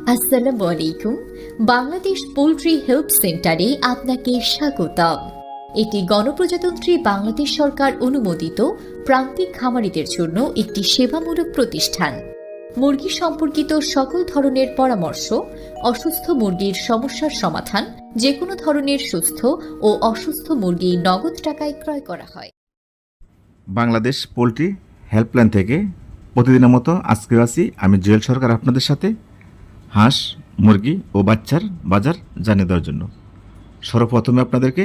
আসসালামু আলাইকুম। Bangladesh poultry help সেন্টারে আপনাকে স্বাগতম। এটি গণপ্রজাতন্ত্রী বাংলাদেশ সরকার অনুমোদিত প্রান্তিক খামারিদের জন্য একটি সেবামূলক প্রতিষ্ঠান। মুরগি সম্পর্কিত সকল ধরনের পরামর্শ, অসুস্থ মুরগির সমস্যার সমাধান, যে কোনো ধরনের সুস্থ ও অসুস্থ মুরগি নগদ টাকায় ক্রয় করা হয়। বাংলাদেশ পোলট্রি হেল্পলাইন থেকে প্রতিদিনের মতো আজকে আছি আমি জুয়েল সরকার আপনাদের সাথে হাঁস, মুরগি ও বাচ্চার বাজার জানিয়ে দেওয়ার জন্য। সর্বপ্রথমে আপনাদেরকে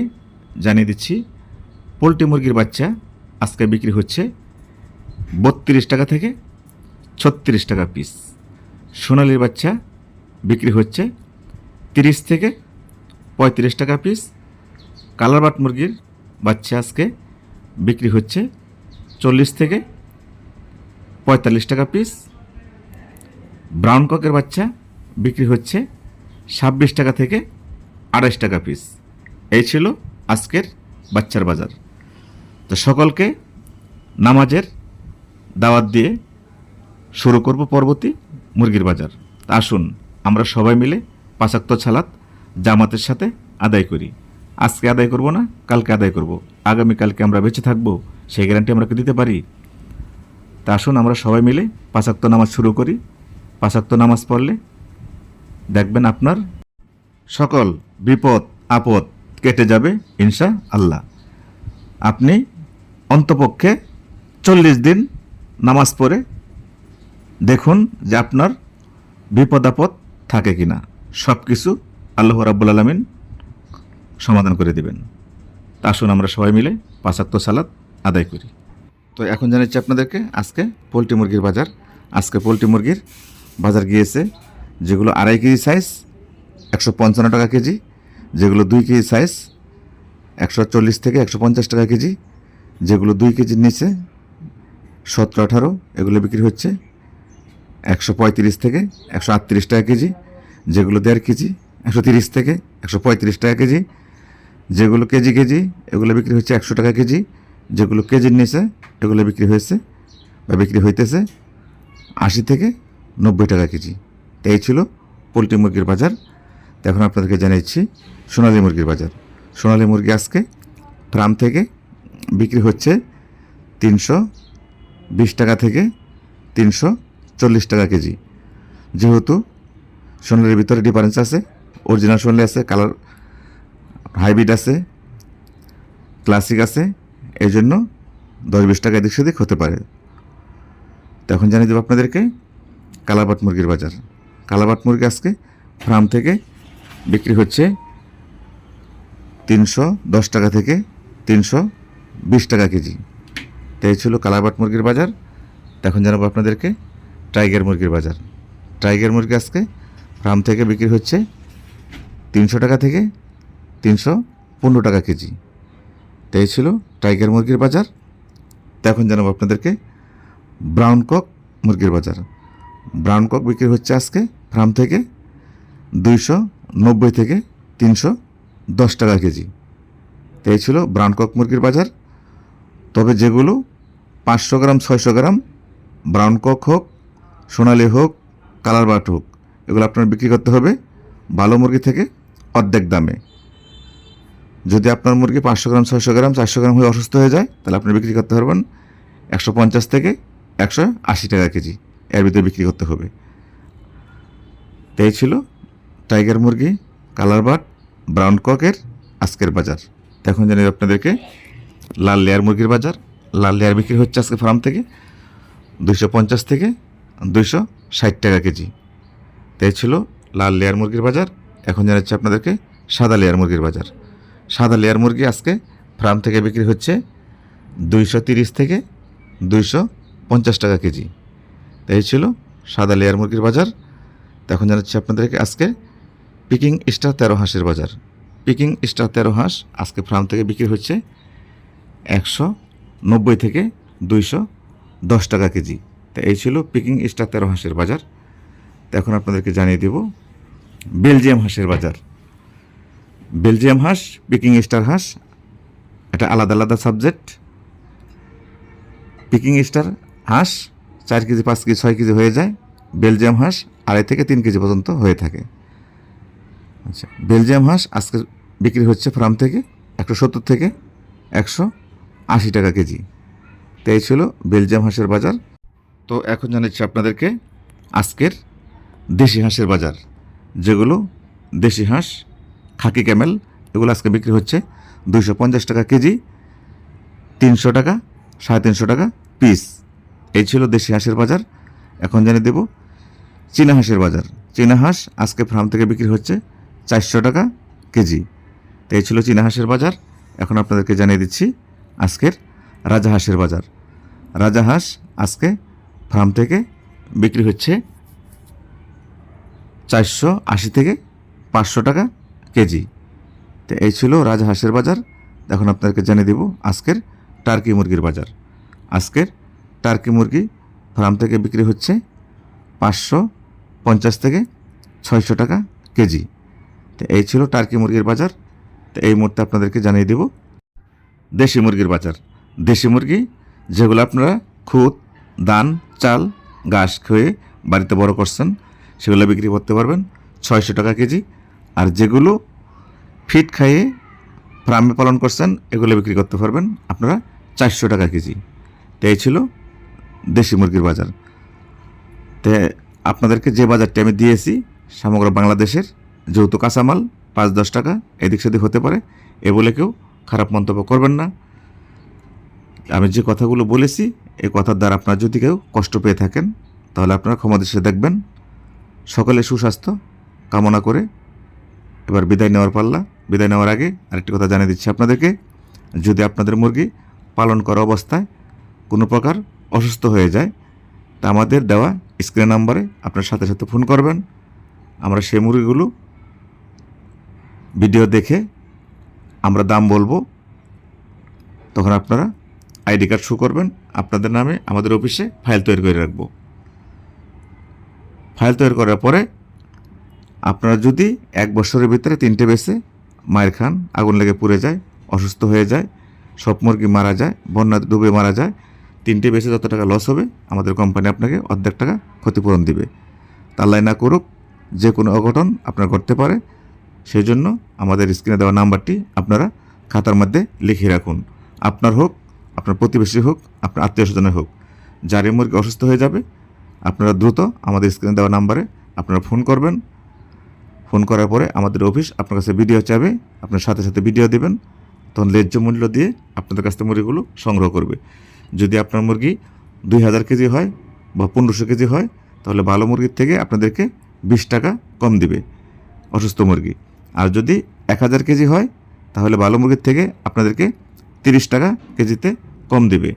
জানিয়ে দিচ্ছি, পোলট্রি মুরগির বাচ্চা আজকে বিক্রি হচ্ছে 32 টাকা থেকে 36 টাকা পিস। সোনালির বাচ্চা বিক্রি হচ্ছে 30 থেকে 35 টাকা পিস। কালারবাট মুরগির বাচ্চা আজকে বিক্রি হচ্ছে 40 থেকে 45 টাকা পিস। ব্রাউন ককের বাচ্চা বিক্রি হচ্ছে 26 টাকা থেকে 28 টাকা পিস। এই ছিল আজকের বাচ্চার বাজার। তো সকলকে নামাজের দাওয়াত দিয়ে শুরু করব পরবর্তী মুরগির বাজার। তা আসুন আমরা সবাই মিলে 5 ওয়াক্ত সালাত জামাতের সাথে আদায় করি। আজকে আদায় করব না, কালকে আদায় করব। আগামীকালকে আমরা বেঁচে থাকবো সেই গ্যারান্টি আমরা কি দিতে পারি? তা আসুন আমরা সবাই মিলে 5 ওয়াক্ত নামাজ শুরু করি। 5 ওয়াক্ত নামাজ পড়লে দেখবেন আপনার সকল বিপদ আপদ কেটে যাবে ইনশা আল্লাহ। আপনি অন্তপক্ষে 40 দিন নামাজ পড়ে দেখুন যে আপনার বিপদ আপদ থাকে কিনা। সব কিছু আল্লাহ রাব্বুল আলামিন সমাধান করে দেবেন। তা আসুন আমরা সবাই মিলে 5 ওয়াক্ত সালাত আদায় করি। তো এখন জানাচ্ছি আপনাদেরকে আজকে পোলট্রি মুরগির বাজার। আজকে পোলট্রি মুরগির বাজার গিয়েছে যেগুলো 2.5 কেজি সাইজ 155 টাকা কেজি, যেগুলো 2 কেজি সাইজ 140 থেকে 150 টাকা কেজি, যেগুলো 2 কেজির নিচে 17-18 এগুলো বিক্রি হচ্ছে 135 থেকে 138 টাকা কেজি, যেগুলো 1.5 কেজি 130 থেকে 135 টাকা কেজি, যেগুলো কেজি কেজি এগুলো বিক্রি হচ্ছে 100 টাকা কেজি, যেগুলো কেজির নিচে এগুলো বিক্রি হয়েছে বা বিক্রি হইতেছে 80 থেকে 90 টাকা কেজি। তো এই ছিল পোলট্রি মুরগির বাজার। তো এখন আপনাদেরকে জানাচ্ছি সোনালী মুরগির বাজার। সোনালী মুরগি আজকে ফার্ম থেকে বিক্রি হচ্ছে 320 টাকা থেকে 340 টাকা কেজি। যেহেতু সোনালির ভিতরে ডিফারেন্স আছে, অরিজিনাল সোনালি আছে, কালার হাইব্রিড আছে, ক্লাসিক আছে, এই জন্য 10-20 টাকা এদিক সেদিক হতে পারে। তো এখন জানিয়ে দেবো আপনাদেরকে কালারবাট মুরগির বাজার। কালারবাট মুরগি আজকে ফার্ম থেকে বিক্রি হচ্ছে 310 টাকা থেকে 320 টাকা কেজি। তো এই ছিল কালারবাট মুরগির বাজার। এখন জানাবো আপনাদেরকে টাইগার মুরগির বাজার। টাইগার মুরগি আজকে ফার্ম থেকে বিক্রি হচ্ছে 300 টাকা থেকে 315 টাকা কেজি। তো এই ছিল টাইগার মুরগির বাজার। তো এখন জানাবো আপনাদেরকে ব্রাউন কক মুরগির বাজার। ব্রাউন কক বিক্রি হচ্ছে আজকে ফার্ম থেকে 290 থেকে 310 টাকা কেজি। তো এই ছিল ব্রাউন কক মুরগির বাজার। তবে যেগুলো 500 গ্রাম 600 গ্রাম ব্রাউন কক হোক, সোনালি হোক, কালারবাট হোক, এগুলো আপনার বিক্রি করতে হবে ভালো মুরগি থেকে অর্ধেক দামে। যদি আপনার মুরগি 500 গ্রাম 600 গ্রাম 400 গ্রাম হয়ে অসুস্থ হয়ে যায় তাহলে আপনি বিক্রি করতে পারবেন 150 থেকে 180 টাকা কেজি, এর ভিতরে বিক্রি করতে হবে। তো এই ছিল টাইগার মুরগি, কালারবাট, ব্রাউন ককের আজকের বাজার। এখন জানি আপনাদেরকে লাল লেয়ার মুরগির বাজার। লাল লেয়ার বিক্রি হচ্ছে আজকে ফার্ম থেকে 250 থেকে 260 টাকা কেজি। তো এই ছিল লাল লেয়ার মুরগির বাজার। এখন জানাচ্ছি আপনাদেরকে সাদা লেয়ার মুরগির বাজার। সাদা লেয়ার মুরগি আজকে ফার্ম থেকে বিক্রি হচ্ছে 230 থেকে 250 টাকা কেজি। তো এই ছিল সাদা লেয়ার মুরগির বাজার। তো এখন জানাচ্ছি আপনাদেরকে আজকে পিকিং স্টার 13 হাঁসের বাজার। পিকিং স্টার 13 হাঁস আজকে ফার্ম থেকে বিক্রি হচ্ছে 190 থেকে 210 টাকা কেজি। তো এই ছিল পিকিং স্টার 13 হাঁসের বাজার। তো এখন আপনাদেরকে জানিয়ে দেব বেলজিয়াম হাঁসের বাজার। বেলজিয়াম হাঁস, পিকিং স্টার হাঁস, এটা আলাদা আলাদা সাবজেক্ট। পিকিং স্টার হাঁস 4 কেজি 5 কেজি 6 কেজি হয়ে যায়। বেলজিয়াম হাঁস 2.5 থেকে 3 কেজি পর্যন্ত হয়ে থাকে। আচ্ছা, বেলজিয়াম হাঁস আজকে বিক্রি হচ্ছে ফার্ম থেকে 170 থেকে 180 টাকা কেজি। তো এই ছিল বেলজিয়াম হাঁসের বাজার। তো এখন জানাচ্ছি আপনাদেরকে আজকের দেশি হাঁসের বাজার, যেগুলো দেশি হাঁস খাকি ক্যামেল, এগুলো আজকে বিক্রি হচ্ছে 250 টাকা কেজি, 300 টাকা, 350 টাকা পিস। এই ছিল দেশি হাঁসের বাজার। এখন জানিয়ে দেব চীনা হাঁসের বাজার। চীনা হাঁস আজকে ফার্ম থেকে বিক্রি হচ্ছে 400 টাকা কেজি। তো এই ছিল চীনা হাঁসের বাজার। এখন আপনাদেরকে জানিয়ে দিচ্ছি আজকের রাজা হাঁসের বাজার। রাজা হাঁস আজকে ফার্ম থেকে বিক্রি হচ্ছে 480 থেকে 500 টাকা কেজি। তো এই ছিল রাজা হাঁসের বাজার। এখন আপনাদেরকে জানিয়ে দেব আজকের টার্কি মুরগির বাজার। আজকের টার্কি মুরগি ফার্ম থেকে বিক্রি হচ্ছে 550 থেকে 600 টাকা কেজি। তো এই ছিল টার্কি মুরগির বাজার। তো এই মুহূর্তে আপনাদেরকে জানিয়ে দেব দেশি মুরগির বাজার। দেশি মুরগি যেগুলো আপনারা খুদ, দান, চাল, ঘাস খেয়ে বাড়িতে বড় করছেন, সেগুলো বিক্রি করতে পারবেন 600 টাকা কেজি। আর যেগুলো ফিট খাইয়ে ফার্মে পালন করছেন, এগুলো বিক্রি করতে পারবেন আপনারা 400 টাকা কেজি। তো এই ছিল দেশি মুরগির বাজার। তো আপনাদেরকে যে বাজারটি আমি দিয়েছি সমগ্র বাংলাদেশের, যেহেতু কাঁচামাল 5-10 টাকা এদিক সেদিক হতে পারে, এ বলে কেউ খারাপ মন্তব্য করবেন না। আমি যে কথাগুলো বলেছি, এই কথার দ্বারা আপনারা যদি কেউ কষ্ট পেয়ে থাকেন, তাহলে আপনারা ক্ষমা দৃষ্টিতে দেখবেন। সকলে সুস্বাস্থ্য কামনা করে এবার বিদায় নেওয়ার পাল্লা। বিদায় নেওয়ার আগে আরেকটি কথা জানিয়ে দিচ্ছি আপনাদেরকে, যদি আপনাদের মুরগি পালন করা অবস্থায় কোনো প্রকার অসুস্থ হয়ে যায়, তা আমাদের দেওয়া স্ক্রিন নাম্বারে আপনার সাথে সাথে ফোন করবেন। আমরা সেই মুরগিগুলো ভিডিও দেখে আমরা দাম বলবো। তখন আপনারা আইডি কার্ড শো করবেন, আপনাদের নামে আমাদের অফিসে ফাইল তৈরি করে রাখবো। ফাইল তৈরি করার পরে আপনারা যদি 1 বছরের ভিতরে 3টে বেচে মায়ের খান, আগুন লেগে পুড়ে যায়, অসুস্থ হয়ে যায়, সব মুরগি মারা যায়, বন্যা ডুবে মারা যায়, 3টে বেচে যত টাকা লস হবে আমাদের কোম্পানি আপনাকে অর্ধেক টাকা ক্ষতিপূরণ দিবে। তাল্লাই না করুক, যে কোনো অঘটন আপনার ঘটতে পারে, সেই জন্য আমাদের স্ক্রিনে দেওয়া নাম্বারটি আপনারা খাতার মধ্যে লিখে রাখুন। আপনার হোক, আপনার প্রতিবেশী হোক, আপনার আত্মীয় স্বজনের হোক, যারই মুরগি অসুস্থ হয়ে যাবে, আপনারা দ্রুত আমাদের স্ক্রিনে দেওয়া নাম্বারে আপনারা ফোন করবেন। ফোন করার পরে আমাদের অফিস আপনার কাছে ভিডিও চাবে, আপনার সাথে সাথে ভিডিও দেবেন। তখন ন্যায্য মূল্য দিয়ে আপনাদের কাছ থেকে মুরগিগুলো সংগ্রহ করবে। যদি আপনার মুরগি 2000 কেজি হয় বা 1500 কেজি হয়, তাহলে ভালো মুরগির থেকে আপনাদেরকে 20 টাকা কম দিবে অসুস্থ মুরগি। আর যদি 1000 কেজি হয়, তাহলে ভালো মুরগির থেকে আপনাদেরকে 30 টাকা কেজিতে কম দিবে।